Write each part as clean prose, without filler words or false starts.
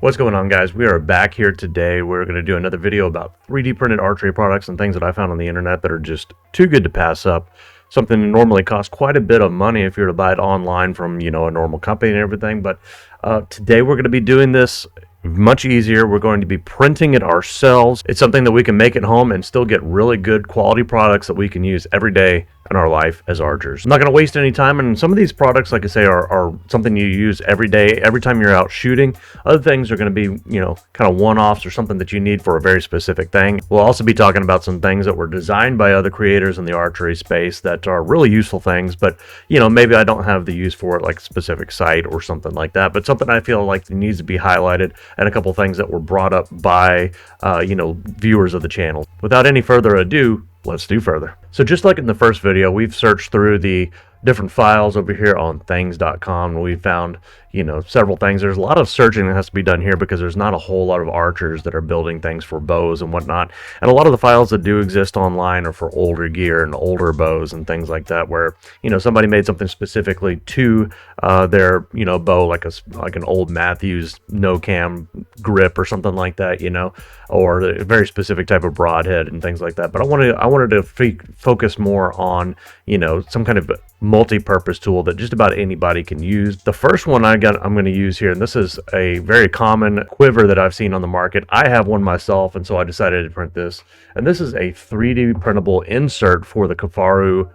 What's going on, guys? We are back here today. We're going to do another video about 3D printed archery products and things that I found on the internet that are just too good to pass up. Something that normally costs quite a bit of money if you're to buy it online from, a normal company and everything. But today we're going to be doing this much easier. We're going to be printing it ourselves. It's something that we can make at home and still get really good quality products that we can use every day in our life as archers. I'm not going to waste any time, and some of these products, like I say, are something you use every day, every time you're out shooting. Other things are going to be, kind of one-offs or something that you need for a very specific thing. We'll also be talking about some things that were designed by other creators in the archery space that are really useful things, but, maybe I don't have the use for it, like a specific site or something like that, but something I feel like needs to be highlighted, and a couple things that were brought up by, viewers of the channel. Without any further ado, let's do further. So just like in the first video, we've searched through the different files over here on things.com, and we found, several things. There's a lot of searching that has to be done here because there's not a whole lot of archers that are building things for bows and whatnot. And a lot of the files that do exist online are for older gear and older bows and things like that, where, somebody made something specifically to their, bow, like an old Matthews no cam grip or something like that, or a very specific type of broadhead and things like that. But I wanted to focus more on, some kind of multi-purpose tool that just about anybody can use. The first one I'm going to use here, and this is a very common quiver that I've seen on the market. I have one myself, and so I decided to print this. And this is a 3D printable insert for the Kifaru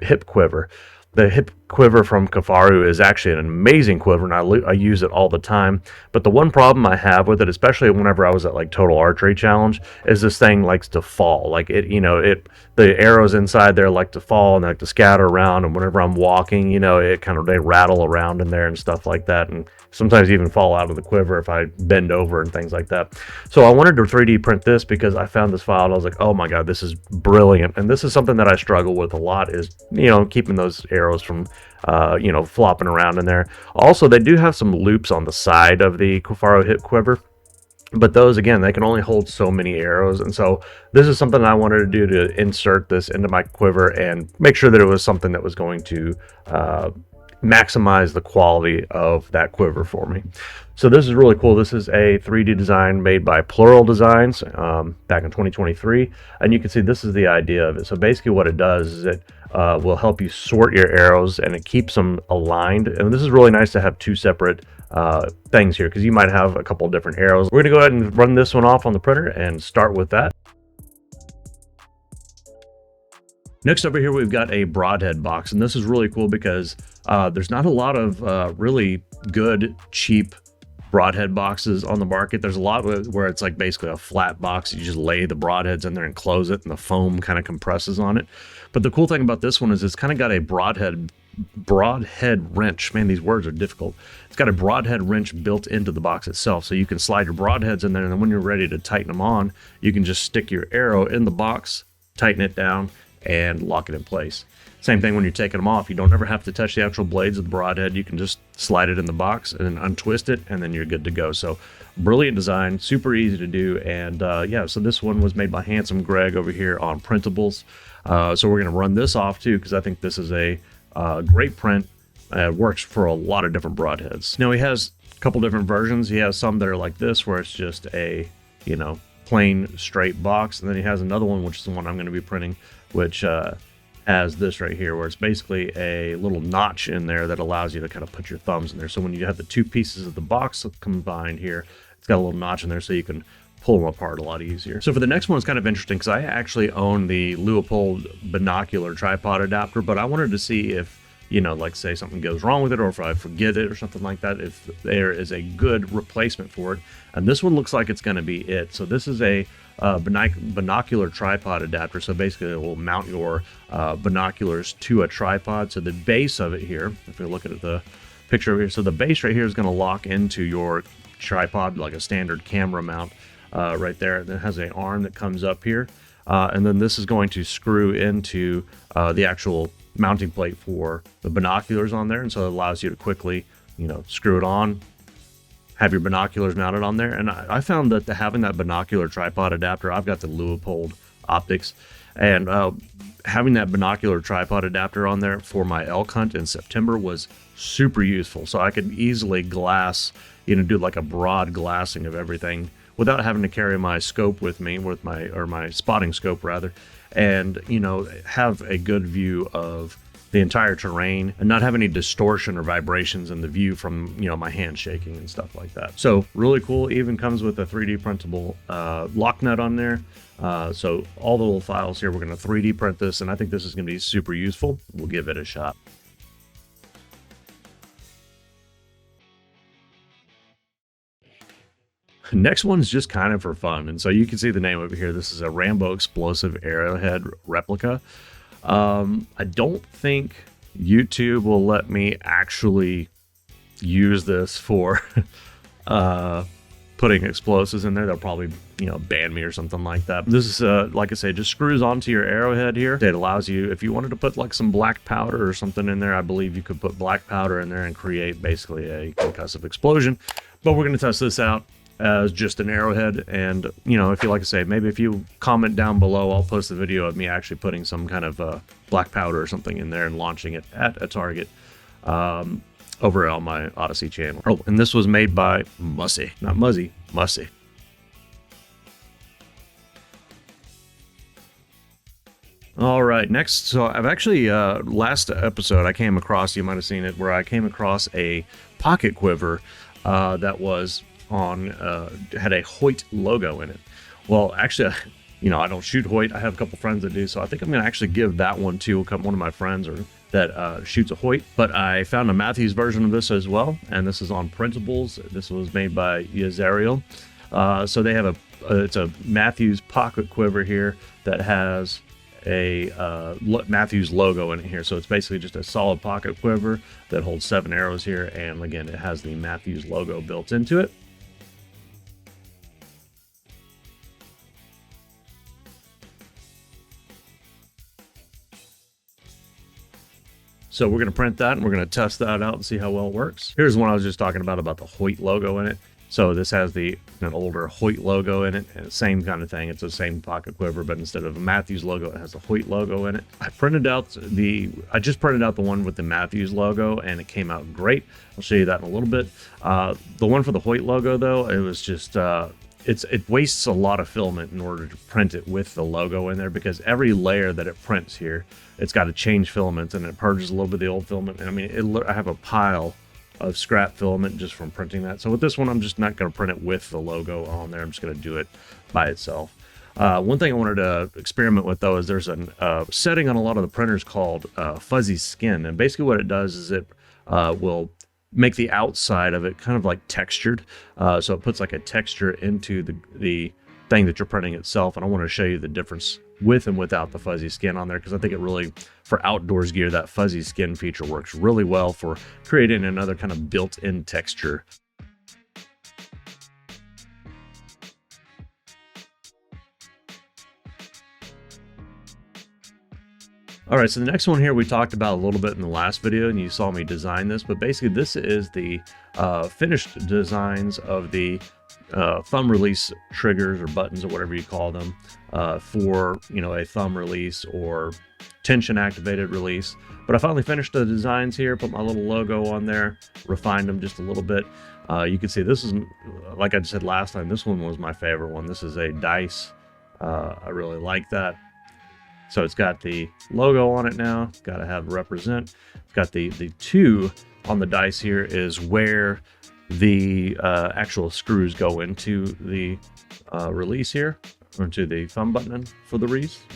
hip quiver. The hip quiver from Kifaru is actually an amazing quiver, and I use it all the time. But the one problem I have with it, especially whenever I was at like Total Archery Challenge, is this thing likes to fall. Like the arrows inside there like to fall and they like to scatter around. And whenever I'm walking, they rattle around in there and stuff like that. And sometimes even fall out of the quiver if I bend over and things like that. So I wanted to 3D print this because I found this file and I was like, oh my God, this is brilliant. And this is something that I struggle with a lot is, keeping those arrows from, flopping around in there. Also, they do have some loops on the side of the Kifaru hip quiver. But those, again, they can only hold so many arrows. And so this is something I wanted to do, to insert this into my quiver and make sure that it was something that was going to maximize the quality of that quiver for me. So this is really cool. This is a 3D design made by Plural Designs back in 2023. And you can see this is the idea of it. So basically what it does is it will help you sort your arrows, and it keeps them aligned. And this is really nice to have two separate things here, because you might have a couple different arrows. We're going to go ahead and run this one off on the printer and start with that. Next over here, we've got a broadhead box, and this is really cool because there's not a lot of really good, cheap broadhead boxes on the market. There's a lot where it's like basically a flat box. You just lay the broadheads in there and close it, and the foam kind of compresses on it. But the cool thing about this one is it's kind of got a broadhead wrench. Man, these words are difficult. It's got a broadhead wrench built into the box itself, so you can slide your broadheads in there, and then when you're ready to tighten them on, you can just stick your arrow in the box, tighten it down, and lock it in place. Same thing when you're taking them off. You don't ever have to touch the actual blades of the broadhead. You can just slide it in the box and then untwist it, and then you're good to go. So brilliant design, super easy to do. And yeah, so this one was made by Handsome Greg over here on Printables. So we're going to run this off too, because I think this is a great print. It works for a lot of different broadheads. Now he has a couple different versions. He has some that are like this, where it's just a, plain straight box. And then he has another one, which is the one I'm going to be printing, which has this right here, where it's basically a little notch in there that allows you to kind of put your thumbs in there. So when you have the two pieces of the box combined here, it's got a little notch in there so you can pull them apart a lot easier. So for the next one, it's kind of interesting because I actually own the Leupold Binocular tripod adapter, but I wanted to see if, like say something goes wrong with it, or if I forget it or something like that, if there is a good replacement for it. And this one looks like it's going to be it. So this is a binocular tripod adapter. So basically it will mount your binoculars to a tripod. So the base of it here, if you look at the picture over here, so the base right here is going to lock into your tripod like a standard camera mount right there. And it has an arm that comes up here, and then this is going to screw into the actual mounting plate for the binoculars on there, and so it allows you to quickly screw it on, have your binoculars mounted on there. And I found that having that binocular tripod adapter, I've got the Leupold optics, and having that binocular tripod adapter on there for my elk hunt in September was super useful. So I could easily glass do like a broad glassing of everything without having to carry my scope with me, with my spotting scope rather, and have a good view of the entire terrain and not have any distortion or vibrations in the view from my hand shaking and stuff like that. So really cool. Even comes with a 3D printable lock nut on there. So all the little files here, we're going to 3D print this, and I think this is going to be super useful. We'll give it a shot. Next one's just kind of for fun, and so you can see the name over here. This is a Rambo explosive Arrowhead replica. I don't think YouTube will let me actually use this for putting explosives in there. They'll probably ban me or something like that. This is like I say, just screws onto your Arrowhead here. It allows you, if you wanted to put like some black powder or something in there, I believe you could put black powder in there and create basically a concussive explosion. But we're going to test this out as just an Arrowhead, and if you like to say, maybe if you comment down below, I'll post a video of me actually putting some kind of black powder or something in there and launching it at a target over on my Odyssey channel. Oh, and this was made by Mussy, not Muzzy, Mussy. All right, next, so I've actually, last episode I came across, you might have seen it, where I came across a pocket quiver that was on had a Hoyt logo in it. Well, actually, I don't shoot Hoyt. I have a couple friends that do, so I think I'm gonna actually give that one to one of my friends that shoots a Hoyt. But I found a MATHEWS version of this as well, and this is on printables. This was made by Yazariel. So they have it's a MATHEWS pocket quiver here that has a MATHEWS logo in it here. So it's basically just a solid pocket quiver that holds 7 arrows here, and again, it has the MATHEWS logo built into it. So we're going to print that, and we're going to test that out and see how well it works. Here's one I was just talking about the Hoyt logo in it. So this has an older Hoyt logo in it, and same kind of thing. It's the same pocket quiver, but instead of a MATHEWS logo, it has a Hoyt logo in it. I just printed out the one with the MATHEWS logo, and it came out great. I'll show you that in a little bit. The one for the Hoyt logo, though, it was just it wastes a lot of filament in order to print it with the logo in there, because every layer that it prints here, it's got to change filaments, and it purges a little bit of the old filament. And I mean, I have a pile of scrap filament just from printing that. So with this one, I'm just not going to print it with the logo on there. I'm just going to do it by itself. One thing I wanted to experiment with, though, is there's a setting on a lot of the printers called fuzzy skin. And basically what it does is it will make the outside of it kind of like textured. So it puts like a texture into the thing that you're printing itself. And I want to show you the difference with and without the fuzzy skin on there, because I think it really, for outdoors gear, that fuzzy skin feature works really well for creating another kind of built-in texture. All right, so the next one here we talked about a little bit in the last video, and you saw me design this, but basically this is the finished designs of the thumb release triggers or buttons or whatever you call them for a thumb release or tension activated release. But I finally finished the designs here, put my little logo on there, refined them just a little bit. You can see this is, like I said last time, this one was my favorite one. This is a dice. I really like that. So it's got the logo on it now. Got to have represent. It's got the 2 on the dice here is where the actual screws go into the release here, or into the thumb button for the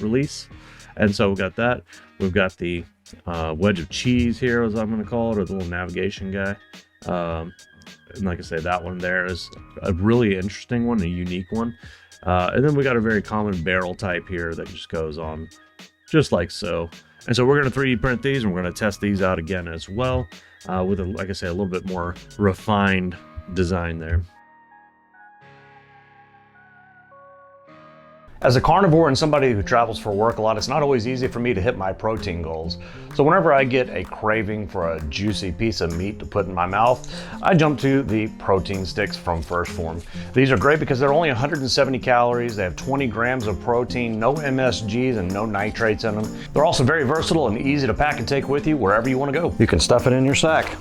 release. And so we've got that. We've got the wedge of cheese here, as I'm going to call it, or the little navigation guy. And like I say, that one there is a really interesting one, a unique one. And then we got a very common barrel type here that just goes on just like so. And so we're going to 3D print these, and we're going to test these out again as well with, like I say, a little bit more refined design there. As a carnivore and somebody who travels for work a lot, it's not always easy for me to hit my protein goals. So whenever I get a craving for a juicy piece of meat to put in my mouth, I jump to the protein sticks from First Form. These are great because they're only 170 calories, they have 20 grams of protein, no MSGs and no nitrates in them. They're also very versatile and easy to pack and take with you wherever you want to go. You can stuff it in your sack.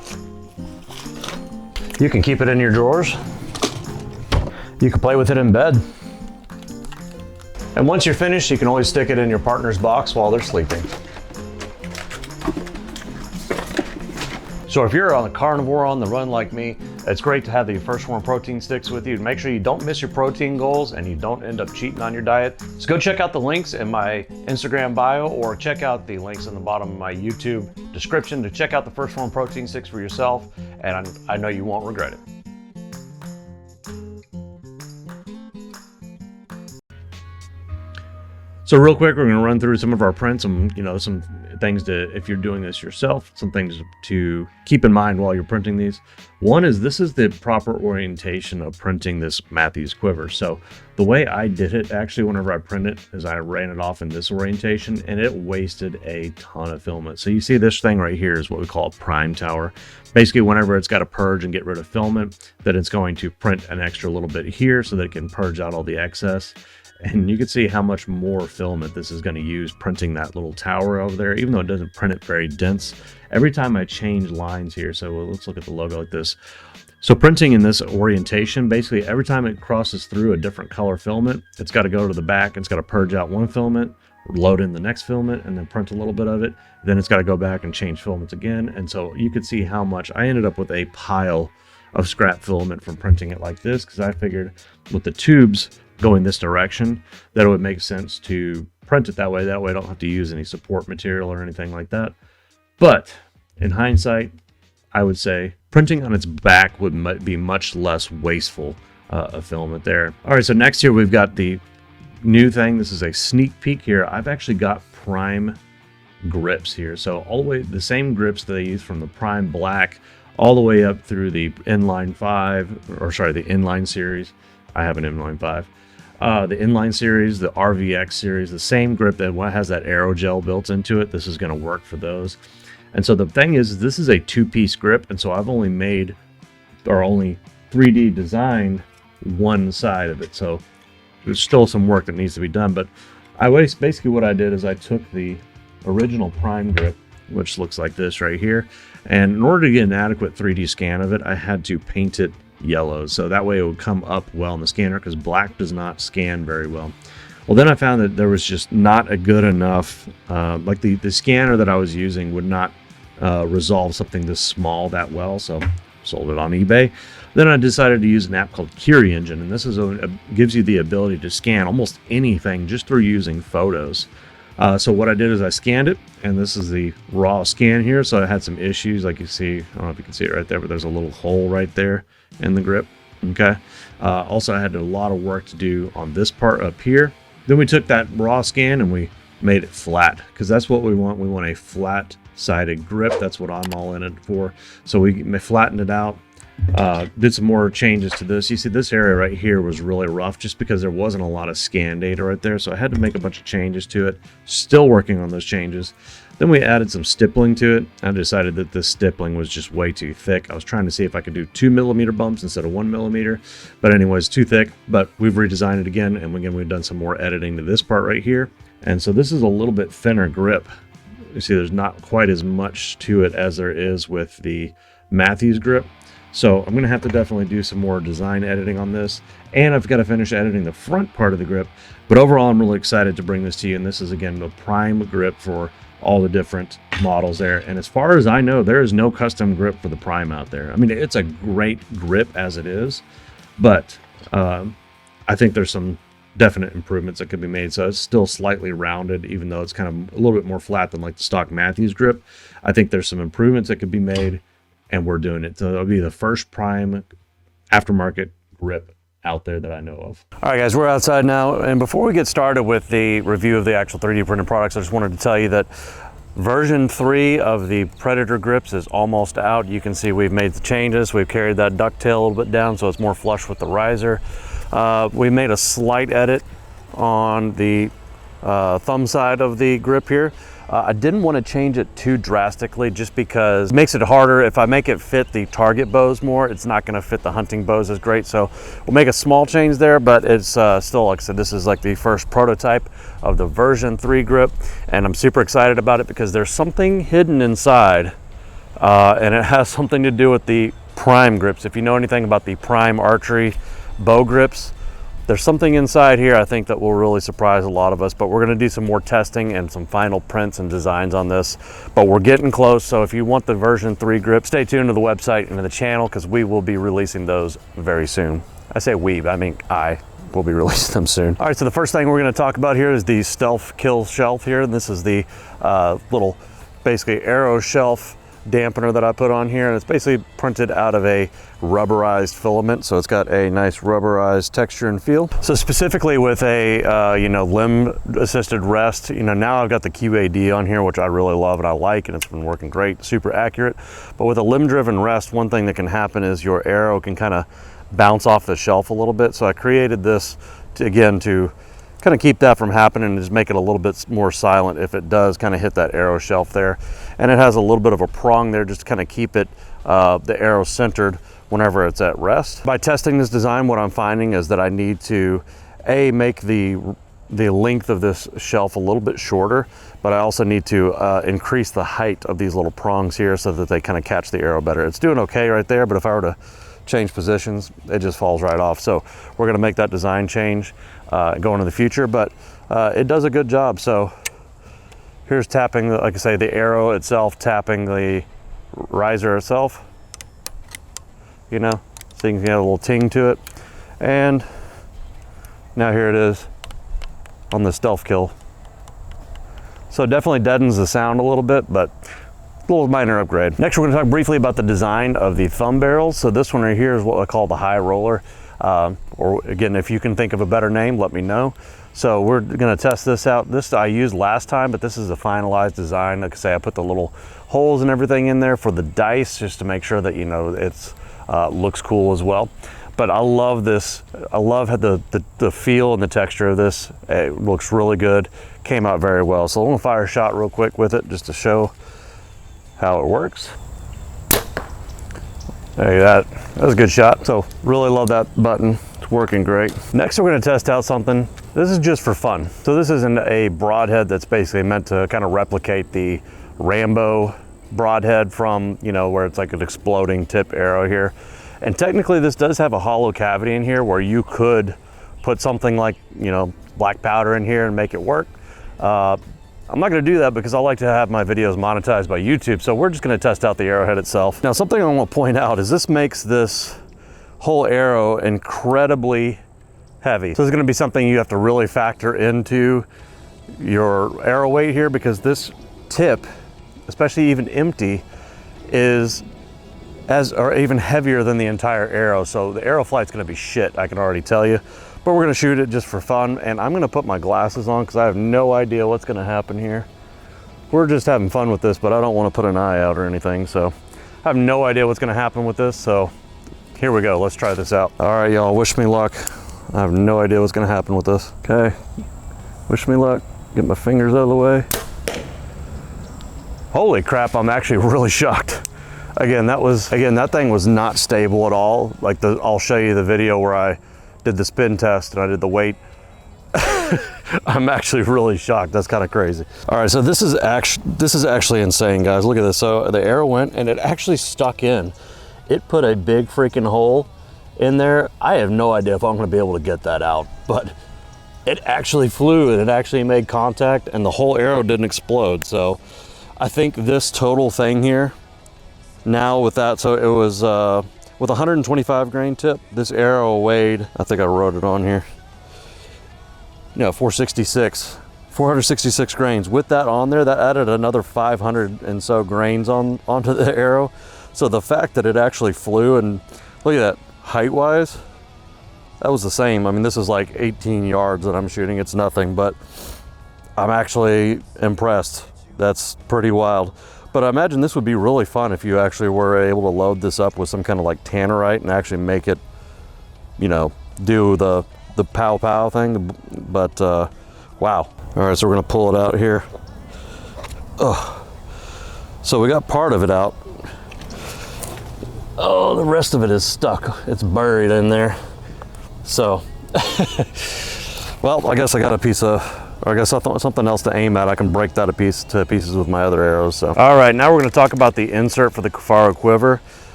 You can keep it in your drawers. You can play with it in bed. And once you're finished, you can always stick it in your partner's box while they're sleeping. So if you're on a carnivore on the run like me, it's great to have the First Form protein sticks with you. Make sure you don't miss your protein goals and you don't end up cheating on your diet. So go check out the links in my Instagram bio, or check out the links in the bottom of my YouTube description to check out the First Form protein sticks for yourself, and I know you won't regret it. So real quick, we're going to run through some of our prints, and some things to, if you're doing this yourself, some things to keep in mind while you're printing these. One is, this is the proper orientation of printing this MATHEWS quiver. So the way I did it, actually, whenever I print it, is I ran it off in this orientation, and it wasted a ton of filament. So you see this thing right here is what we call a prime tower. Basically, whenever it's got to purge and get rid of filament, then it's going to print an extra little bit here so that it can purge out all the excess. And you can see how much more filament this is going to use printing that little tower over there, even though it doesn't print it very dense. Every time I change lines here, so let's look at the logo like this. So printing in this orientation, basically every time it crosses through a different color filament, it's got to go to the back, it's got to purge out one filament, load in the next filament, and then print a little bit of it. Then it's got to go back and change filaments again. And so you could see how much I ended up with a pile of scrap filament from printing it like this, because I figured with the tubes going this direction that it would make sense to print it that way. That way I don't have to use any support material or anything like that. But in hindsight, I would say printing on its back would be much less wasteful of filament there. All right, so next here we've got the new thing. This is a sneak peek here. I've actually got prime grips here. So all the way, the same grips that I use from the Prime Black all the way up through the Inline 5, or sorry, the Inline series. I have an Inline 5. The Inline series, the RVX series, the same grip that has that aerogel built into it. This is going to work for those. And so the thing is, this is a two-piece grip, and so I've only 3D designed one side of it. So there's still some work that needs to be done. But basically what I did is I took the original Prime grip, which looks like this right here, and in order to get an adequate 3D scan of it, I had to paint it yellow, so that way it would come up well in the scanner, because black does not scan very well. Well, then I found that there was just not a good enough, like the scanner that I was using would not resolve something this small that well, so sold it on eBay. Then I decided to use an app called Curie Engine, and this is gives you the ability to scan almost anything just through using photos. So what I did is I scanned it, and this is the raw scan here. So I had some issues, like you see, I don't know if you can see it right there, but there's a little hole right there in the grip. Okay. Also, I had a lot of work to do on this part up here. Then we took that raw scan and we made it flat, because that's what we want. We want a flat-sided grip. That's what I'm all in it for. So we flattened it out. Did some more changes to this. You see this area right here was really rough just because there wasn't a lot of scan data right there, so I had to make a bunch of changes to it. Still working on those changes. Then we added some stippling to it. I decided that this stippling was just way too thick. I was trying to see if I could do 2mm bumps instead of 1mm, but anyways, too thick. But we've redesigned it again, and again we've done some more editing to this part right here. And so this is a little bit thinner grip. You see there's not quite as much to it as there is with the MATHEWS grip. So I'm going to have to definitely do some more design editing on this, and I've got to finish editing the front part of the grip. But overall, I'm really excited to bring this to you, and this is again the Prime grip for all the different models there. And as far as I know, there is no custom grip for the Prime out there. I mean, it's a great grip as it is, but I think there's some definite improvements that could be made. So it's still slightly rounded, even though it's kind of a little bit more flat than like the stock MATHEWS grip. I think there's some improvements that could be made, and we're doing it. So it'll be the first Prime aftermarket grip out there that I know of. All right, guys, we're outside now. And before we get started with the review of the actual 3D printed products, I just wanted to tell you that version 3 of the Predator grips is almost out. You can see we've made the changes. We've carried that ducktail a little bit down so it's more flush with the riser. We made a slight edit on the thumb side of the grip here. I didn't want to change it too drastically just because it makes it harder. If I make it fit the target bows more, it's not going to fit the hunting bows as great. So we'll make a small change there, but it's still, like I said, this is like the first prototype of the version 3 grip, and I'm super excited about it because there's something hidden inside, and it has something to do with the prime grips. If you know anything about the prime archery bow grips, there's something inside here I think that will really surprise a lot of us, but we're going to do some more testing and some final prints and designs on this, but we're getting close. So if you want the version 3 grip, stay tuned to the website and to the channel, because we will be releasing those very soon. I say we, but I mean I will be releasing them soon. All right, so the first thing we're going to talk about here is the stealth kill shelf here. This is the little basically arrow shelf dampener that I put on here, and it's basically printed out of a rubberized filament, so it's got a nice rubberized texture and feel. So specifically with a limb assisted rest, now I've got the QAD on here, which I really love and I like, and it's been working great, super accurate. But with a limb driven rest, one thing that can happen is your arrow can kind of bounce off the shelf a little bit. So I created this to kind of keep that from happening and just make it a little bit more silent if it does kind of hit that arrow shelf there. And it has a little bit of a prong there just to kind of keep it the arrow centered whenever it's at rest. By testing this design, what I'm finding is that I need to make the length of this shelf a little bit shorter, but I also need to increase the height of these little prongs here so that they kind of catch the arrow better. It's doing okay right there, but if I were to change positions, it just falls right off. So we're going to make that design change going into the future, but it does a good job. So here's tapping, like I say, the arrow itself tapping the riser itself, so you can get a little ting to it. And now here it is on the stealth kill. So it definitely deadens the sound a little bit, but a little minor upgrade. Next, we're going to talk briefly about the design of the thumb barrels. So this one right here is what I call the high roller, or again, if you can think of a better name, let me know. So we're going to test this out. This I used last time, but this is a finalized design. Like I say, I put the little holes and everything in there for the dice just to make sure that it's looks cool as well. But I love this. I love how the feel and the texture of this. It looks really good. Came out very well. So I'm going to fire a shot real quick with it just to show how it works. There you go. That was a good shot. So really love that button. It's working great. Next, we're going to test out something. This is just for fun. So this isn't a broadhead that's basically meant to kind of replicate the Rambo broadhead from, where it's like an exploding tip arrow here. And technically this does have a hollow cavity in here where you could put something like, black powder in here and make it work. I'm not going to do that because I like to have my videos monetized by YouTube, so we're just going to test out the arrowhead itself. Now, something I want to point out is this makes this whole arrow incredibly heavy. So it's going to be something you have to really factor into your arrow weight here, because this tip, especially even empty, is or even heavier than the entire arrow. So the arrow flight's going to be shit, I can already tell you. But we're going to shoot it just for fun, and I'm going to put my glasses on because I have no idea what's going to happen here. We're just having fun with this, but I don't want to put an eye out or anything, so I have no idea what's going to happen with this. So here we go. Let's try this out. All right, y'all, wish me luck. I have no idea what's going to happen with this. Okay, wish me luck. Get my fingers out of the way. Holy crap, I'm actually really shocked. Again, that thing was not stable at all. Like I'll show you the video where I did the spin test and I did the weight. I'm actually really shocked. That's kind of crazy. All right, so this is actually insane, guys. Look at this. So the arrow went and it actually stuck in. It put a big freaking hole in there. I have no idea if I'm going to be able to get that out, but it actually flew and it actually made contact and the whole arrow didn't explode. So I think this total thing here now with that, so it was with 125 grain tip, this arrow weighed, I think I wrote it on here, 466 grains. With that on there, that added another 500 and so grains onto the arrow. So the fact that it actually flew, and look at that, height wise, that was the same. I mean, this is like 18 yards that I'm shooting. It's nothing, but I'm actually impressed. That's pretty wild. But I imagine this would be really fun if you actually were able to load this up with some kind of like tannerite and actually make it, do the pow pow thing. But wow. All right, so we're gonna pull it out here. Oh, so we got part of it out. Oh, the rest of it is stuck. It's buried in there. So, well, I guess I got a piece of, or I guess something else to aim at. I can break that to pieces with my other arrows. So, all right, now we're going to talk about the insert for the Kifaru quiver.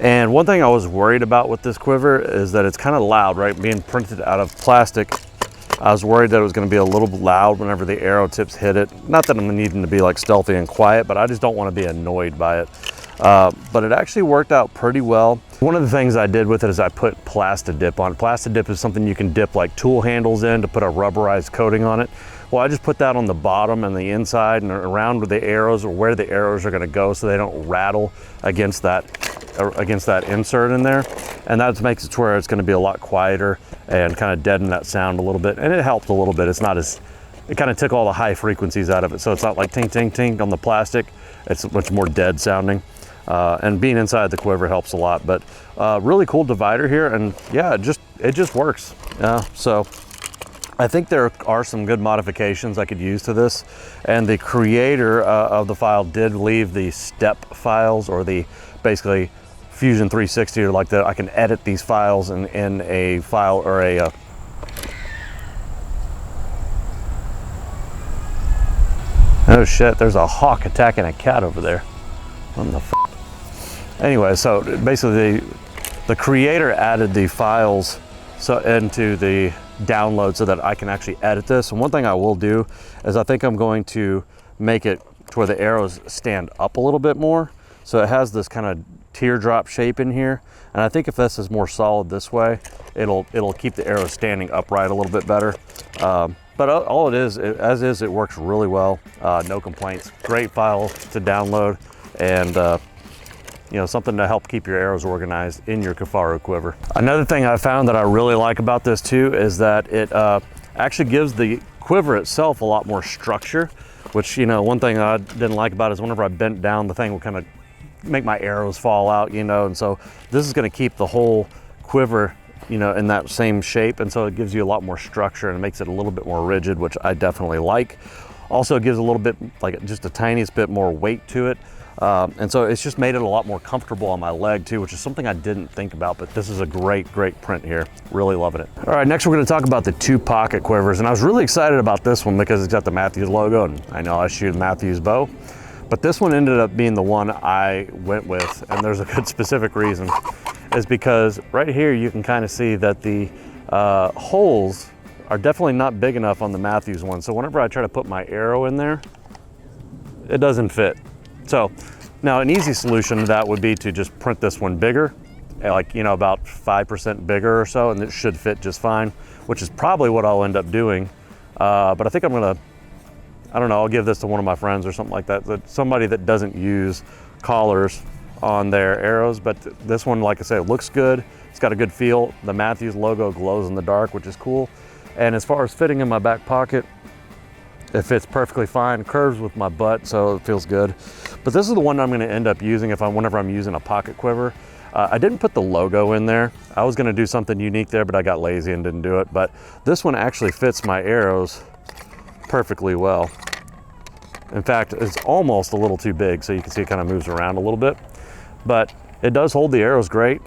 And one thing I was worried about with this quiver is that it's kind of loud, right? Being printed out of plastic, I was worried that it was going to be a little loud whenever the arrow tips hit it. Not that I'm needing to be like stealthy and quiet, but I just don't want to be annoyed by it. But it actually worked out pretty well. One of the things I did with it is I put Plastidip on it. Plastidip is something you can dip like tool handles in to put a rubberized coating on it. Well, I just put that on the bottom and the inside and around with the arrows, or where the arrows are going to go, so they don't rattle against that insert in there. And that makes it to where it's going to be a lot quieter and kind of deaden that sound a little bit. And it helped a little bit. It's not as, it kind of took all the high frequencies out of it. So it's not like ting, ting, ting on the plastic. It's much more dead sounding. And being inside the quiver helps a lot. But really cool divider here. And yeah, it just works. So I think there are some good modifications I could use to this. And the creator of the file did leave the step files, or the basically Fusion 360, or like that. I can edit these files in a file, or a oh shit, there's a hawk attacking a cat over there. What the f? Anyway, so basically the creator added the files into the download so that I can actually edit this. And one thing I will do is I think I'm going to make it to where the arrows stand up a little bit more. So it has this kind of teardrop shape in here. And I think if this is more solid this way, it'll keep the arrows standing upright a little bit better. But all it is, as is, it works really well. No complaints. Great file to download, and you know, something to help keep your arrows organized in your Kifaru quiver. Another thing I found that I really like about this too is that it actually gives the quiver itself a lot more structure, which, you know, one thing I didn't like about it is whenever I bent down, the thing would kind of make my arrows fall out, you know, and so this is going to keep the whole quiver, you know, in that same shape, and so it gives you a lot more structure and it makes it a little bit more rigid, which I definitely like. Also, it gives a little bit, like just a tiniest bit more weight to it. And so it's just made it a lot more comfortable on my leg too, which is something I didn't think about, but this is a great print here. Really loving it. All right, next we're gonna talk about the 2-pocket quivers. And I was really excited about this one because it's got the Matthews logo, and I know I shoot a Matthews bow, but this one ended up being the one I went with. And there's a good specific reason, is because right here you can kind of see that the holes are definitely not big enough on the Matthews one. So whenever I try to put my arrow in there, it doesn't fit. So now an easy solution to that would be to just print this one bigger, like, you know, about 5% bigger or so, and it should fit just fine, which is probably what I'll end up doing. But I think I'm gonna, I don't know, I'll give this to one of my friends or something like that, somebody that doesn't use collars on their arrows. But this one, like I say, it looks good. It's got a good feel. The Matthews logo glows in the dark, which is cool. And as far as fitting in my back pocket, it fits perfectly fine, curves with my butt, so it feels good. But this is the one I'm gonna end up using whenever I'm using a pocket quiver. I didn't put the logo in there. I was gonna do something unique there, but I got lazy and didn't do it. But this one actually fits my arrows perfectly well. In fact, it's almost a little too big, so you can see it kind of moves around a little bit. But it does hold the arrows great.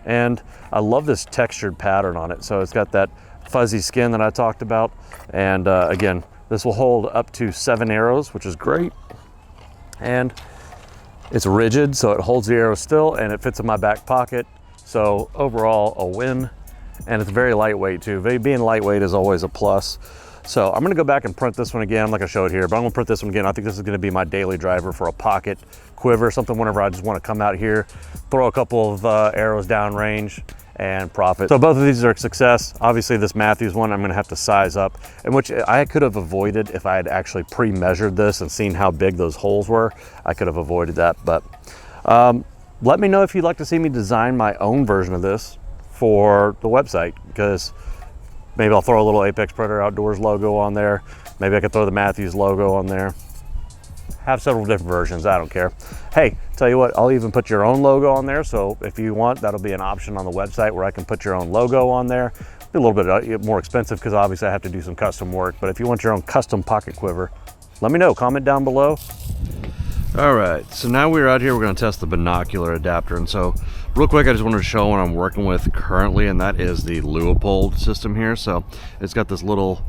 And I love this textured pattern on it. So it's got that fuzzy skin that I talked about. And again, this will hold up to 7 arrows, which is great. And it's rigid, so it holds the arrow still, and it fits in my back pocket. So overall, a win. And it's very lightweight too. Being lightweight is always a plus. So I'm gonna go back and print this one again. I'm not gonna show it here, but I'm gonna print this one again. I think this is gonna be my daily driver for a pocket quiver, something whenever I just wanna come out here, throw a couple of arrows down range, and profit. So both of these are a success. Obviously this Matthews one, I'm gonna have to size up, and which I could have avoided if I had actually pre-measured this and seen how big those holes were. I could have avoided that, but let me know if you'd like to see me design my own version of this for the website, because maybe I'll throw a little Apex Predator Outdoors logo on there. Maybe I could throw the Matthews logo on there. Have several different versions, I don't care. Hey, tell you what, I'll even put your own logo on there. So if you want, that'll be an option on the website where I can put your own logo on there. Be a little bit more expensive because obviously I have to do some custom work, but if you want your own custom pocket quiver, let me know, comment down below. All right, so now we're out here, we're gonna test the binocular adapter. And so real quick, I just wanted to show what I'm working with currently, and that is the Leupold system here. So it's got this little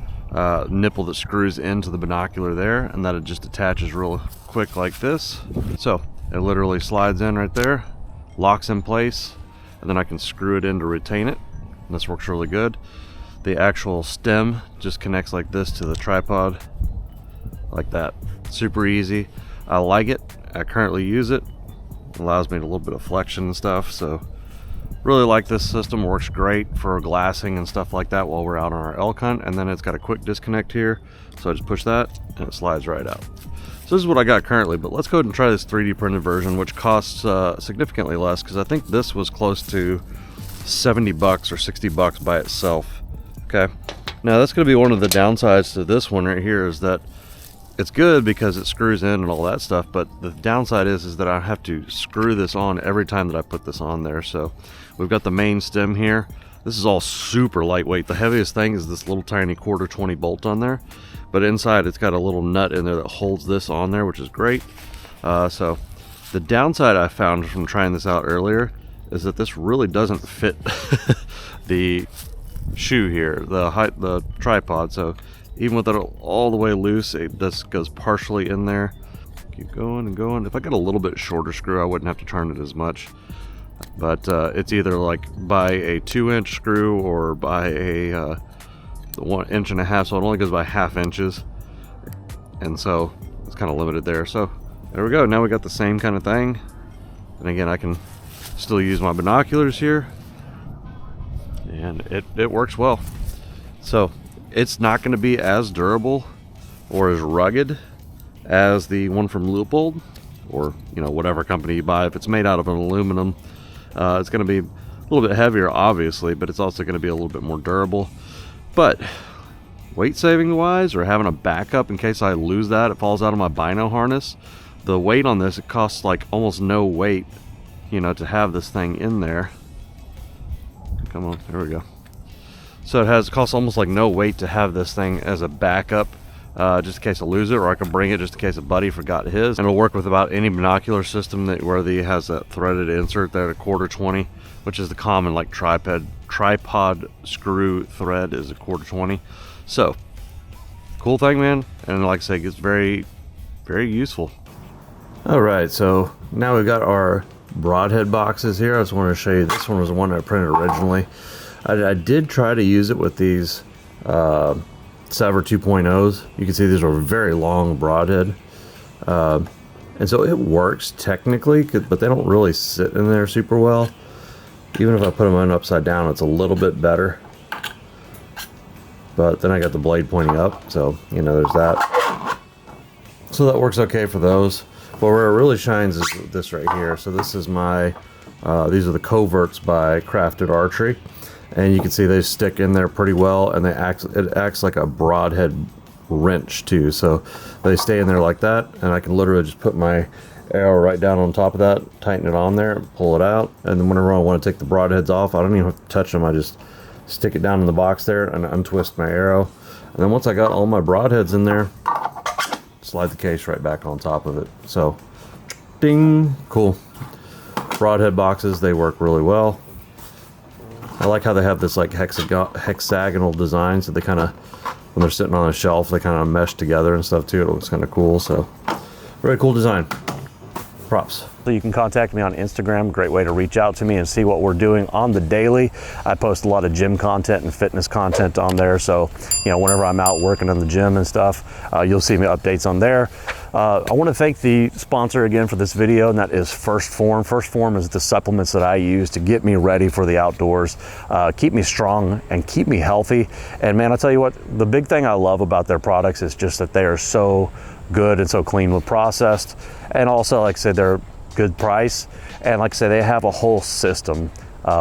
nipple that screws into the binocular there, and that it just attaches real quick like this. So it literally slides in right there, locks in place, and then I can screw it in to retain it. And this works really good. The actual stem just connects like this to the tripod, like that. Super easy. I like it. I currently use it. It allows me a little bit of flexion and stuff, so really like this system. Works great for glassing and stuff like that while we're out on our elk hunt. And then it's got a quick disconnect here, so I just push that and it slides right out. So this is what I got currently, but let's go ahead and try this 3D printed version, which costs significantly less, because I think this was close to 70 bucks or 60 bucks by itself. Okay, now that's going to be one of the downsides to this one right here, is that it's good because it screws in and all that stuff, but the downside is that I have to screw this on every time that I put this on there. So we've got the main stem here. This is all super lightweight. The heaviest thing is this little tiny 1/4 bolt on there, but inside it's got a little nut in there that holds this on there, which is great. So the downside I found from trying this out earlier is that this really doesn't fit the shoe here, the tripod. So even with it all the way loose, this goes partially in there. Keep going and going. If I got a little bit shorter screw, I wouldn't have to turn it as much. But it's either like by a 2-inch screw or by a 1.5 inches, so it only goes by 1/2 inches, and so it's kind of limited there. So there we go. Now we got the same kind of thing, and again, I can still use my binoculars here, and it works well. So it's not going to be as durable or as rugged as the one from Leupold, or whatever company you buy. If it's made out of an aluminum, it's going to be a little bit heavier, obviously, but it's also going to be a little bit more durable. But weight saving wise, or having a backup in case I lose that, it falls out of my bino harness, the weight on this, it costs like almost no weight, to have this thing in there. Come on, there we go. So it costs almost like no weight to have this thing as a backup, just in case I lose it, or I can bring it just in case a buddy forgot his. And it'll work with about any binocular system where it has that threaded insert there at 1/4, which is the common like tripod screw thread is a 1/4. So cool thing, man. And like I say, it's very, very useful. All right, so now we've got our broadhead boxes here. I just wanted to show you, this one was the one I printed originally. I did try to use it with these Sever 2.0s. You can see these are very long broadhead, and so it works technically, but they don't really sit in there super well. Even if I put them on upside down, it's a little bit better, but then I got the blade pointing up, so there's that. So that works okay for those. But where it really shines is this right here. So this is my these are the coverts by Crafted Archery, and you can see they stick in there pretty well, and it acts like a broadhead wrench too. So they stay in there like that, and I can literally just put my arrow right down on top of that, tighten it on there, pull it out, and then whenever I want to take the broadheads off, I don't even have to touch them. I just stick it down in the box there and untwist my arrow, and then once I got all my broadheads in there, slide the case right back on top of it. So ding, cool. Broadhead boxes, they work really well. I like how they have this like hexagonal design, so they kind of, when they're sitting on a shelf, they kind of mesh together and stuff too. It looks kind of cool. So very cool design. Props. So you can contact me on Instagram, great way to reach out to me and see what we're doing on the daily. I post a lot of gym content and fitness content on there, so whenever I'm out working in the gym and stuff, you'll see me updates on there. I want to thank the sponsor again for this video, and that is First Form. First Form is the supplements that I use to get me ready for the outdoors, keep me strong and keep me healthy. And man, I'll tell you what, the big thing I love about their products is just that they are so good and so clean with processed, and also, like I said, they're good price, and like I say, they have a whole system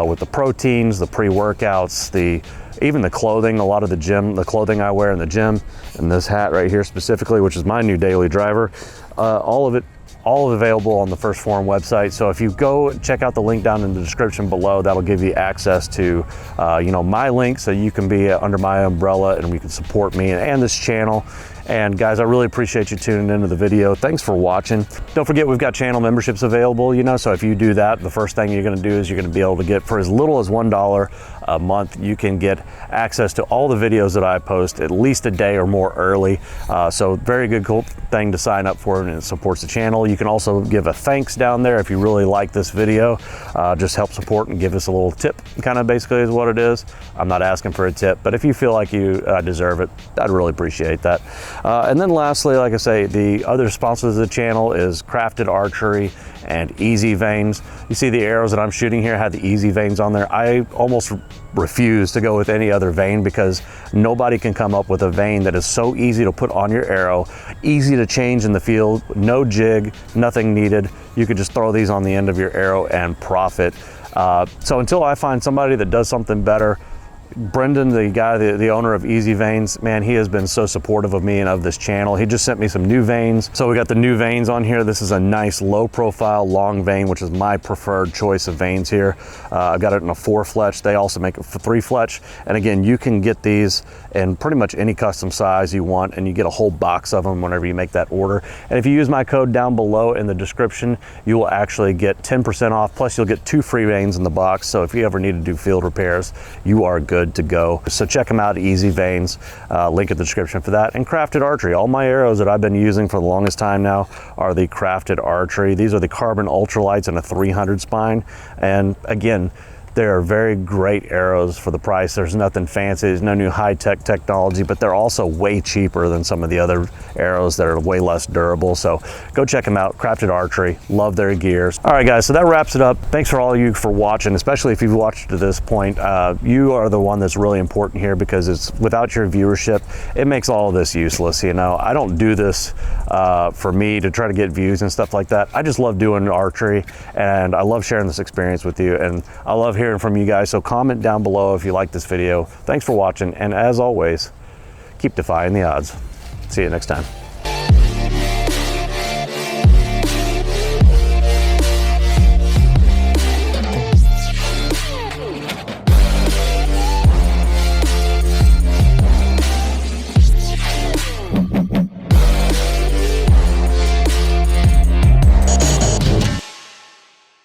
with the proteins, the pre-workouts, even the clothing. A lot of the clothing I wear in the gym, and this hat right here specifically, which is my new daily driver, all of it available on the First Form website. So if you go check out the link down in the description below, that'll give you access to my link, so you can be under my umbrella and you can support me and this channel. And guys, I really appreciate you tuning into the video. Thanks for watching. Don't forget, we've got channel memberships available, so if you do that, the first thing you're gonna do is you're gonna be able to get, for as little as $1, a month, you can get access to all the videos that I post at least a day or more early. So very good, cool thing to sign up for, and it supports the channel. You can also give a thanks down there if you really like this video. Just help support and give us a little tip, kind of basically is what it is. I'm not asking for a tip, but if you feel like you deserve it, I'd really appreciate that. And then lastly, like I say, the other sponsors of the channel is Crafted Archery and Easy Veins. You see the arrows that I'm shooting here had the Easy Veins on there. I almost refuse to go with any other vein because nobody can come up with a vein that is so easy to put on your arrow, easy to change in the field, no jig, nothing needed. You could just throw these on the end of your arrow and profit. So until I find somebody that does something better, Brendan, the guy, the owner of Easy Veins, man, he has been so supportive of me and of this channel. He just sent me some new veins. So we got the new veins on here. This is a nice low profile long vein, which is my preferred choice of veins here. I've got it in a 4-fletch. They also make it for 3-fletch. And again, you can get these in pretty much any custom size you want, and you get a whole box of them whenever you make that order. And if you use my code down below in the description, you will actually get 10% off, plus you'll get 2 free veins in the box. So if you ever need to do field repairs, you are good to go. So check them out, Easy Veins, link in the description for that. And Crafted Archery. All my arrows that I've been using for the longest time now are the Crafted Archery. These are the carbon ultralights and a 300 spine. And again, they are very great arrows for the price. There's nothing fancy, there's no new high-tech technology, but they're also way cheaper than some of the other arrows that are way less durable. So go check them out, Crafted Archery. Love their gears. All right, guys, so that wraps it up. Thanks for all of you for watching, especially if you've watched to this point. You are the one that's really important here, because it's without your viewership, it makes all of this useless. You know, I don't do this for me to try to get views and stuff like that. I just love doing archery, and I love sharing this experience with you, and I love hearing from you guys. So comment down below if you like this video. Thanks for watching, and as always, keep defying the odds. See you next time.